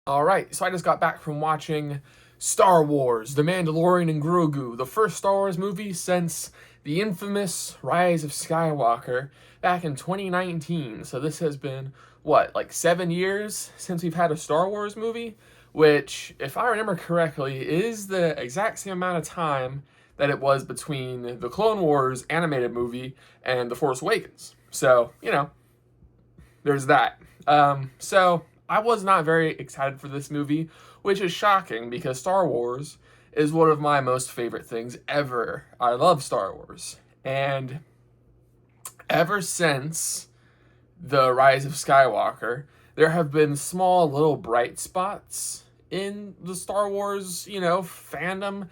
All right, so I just got back from watching Star Wars, The Mandalorian and Grogu, the first Star Wars movie since the infamous Rise of Skywalker back in 2019. So this has been, what, like 7 years since we've had a Star Wars movie? Which, if I remember correctly, is the exact same amount of time that it was between the Clone Wars animated movie and The Force Awakens. So, there's that. So I was not very excited for this movie, which is shocking because Star Wars is one of my most favorite things ever. I love Star Wars. And ever since the Rise of Skywalker, there have been small little bright spots in the Star Wars, fandom.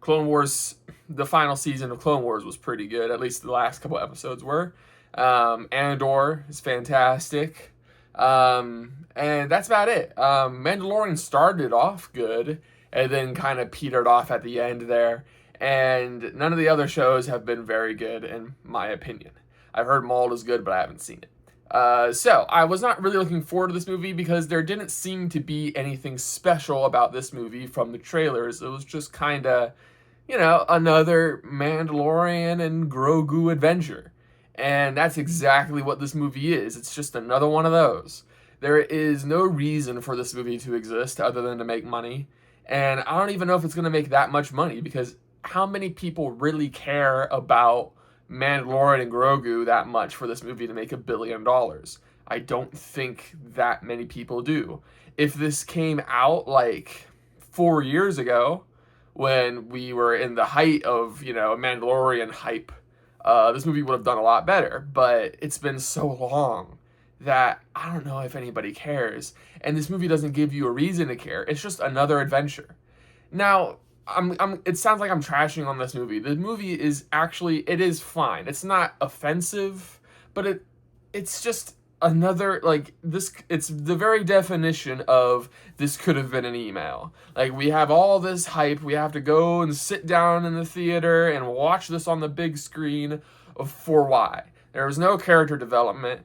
Clone Wars, the final season of Clone Wars was pretty good. At least the last couple episodes were. Andor is fantastic. And that's about it. Mandalorian started off good and then kind of petered off at the end there. And none of the other shows have been very good, in my opinion. I've heard Mauled is good, but I haven't seen it. So I was not really looking forward to this movie because there didn't seem to be anything special about this movie from the trailers. It was just kind of, another Mandalorian and Grogu adventure. And that's exactly what this movie is. It's just another one of those. There is no reason for this movie to exist other than to make money. And I don't even know if it's going to make that much money because how many people really care about Mandalorian and Grogu that much for this movie to make $1 billion? I don't think that many people do. If this came out like 4 years ago when we were in the height of, Mandalorian hype, this movie would have done a lot better, but it's been so long that I don't know if anybody cares. And this movie doesn't give you a reason to care. It's just another adventure. Now, it sounds like I'm trashing on this movie. The movie is actually, it is fine. It's not offensive, but it's just another, it's the very definition of this could have been an email. Like, we have all this hype, we have to go and sit down in the theater and watch this on the big screen for why? There was no character development.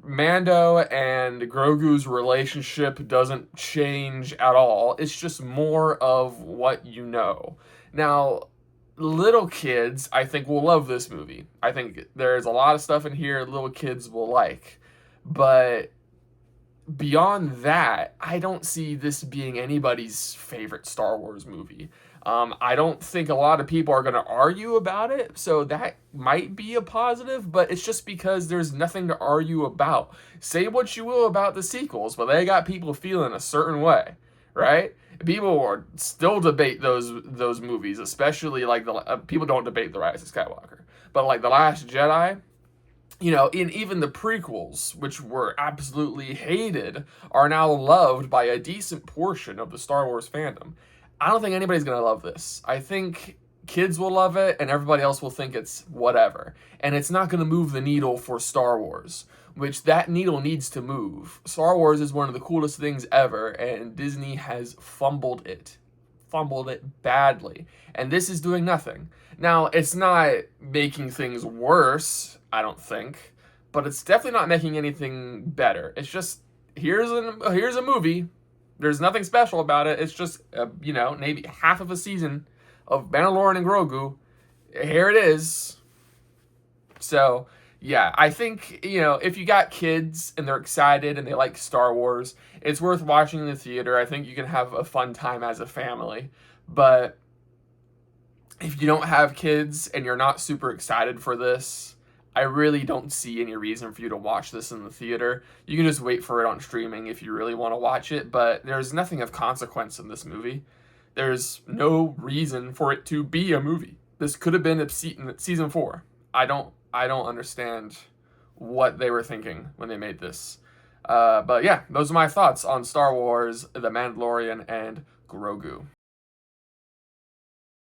Mando and Grogu's relationship doesn't change at all. It's just more of what you know. Now, little kids, I think, will love this movie. I think there's a lot of stuff in here little kids will like. But beyond that, I don't see this being anybody's favorite Star Wars movie. I don't think a lot of people are going to argue about it, so that might be a positive, but it's just because there's nothing to argue about. Say what you will about the sequels, but they got people feeling a certain way, right? People are still debate those movies, especially people don't debate The Rise of Skywalker, but like The Last Jedi, in even the prequels, which were absolutely hated, are now loved by a decent portion of the Star Wars fandom. I don't think anybody's going to love this. I think kids will love it, and everybody else will think it's whatever. And it's not going to move the needle for Star Wars, which that needle needs to move. Star Wars is one of the coolest things ever, and Disney has fumbled it. Fumbled it badly. And this is doing nothing. Now, it's not making things worse, I don't think, but it's definitely not making anything better. It's just, here's a movie. There's nothing special about it. It's just, maybe half of a season of Mandalorian and Grogu. Here it is. So, yeah, I think, if you got kids and they're excited and they like Star Wars, it's worth watching in the theater. I think you can have a fun time as a family. But if you don't have kids and you're not super excited for this, I really don't see any reason for you to watch this in the theater. You can just wait for it on streaming if you really want to watch it, but there's nothing of consequence in this movie. There's no reason for it to be a movie. This could have been season 4. I don't understand what they were thinking when they made this. But yeah, those are my thoughts on Star Wars, The Mandalorian, and Grogu.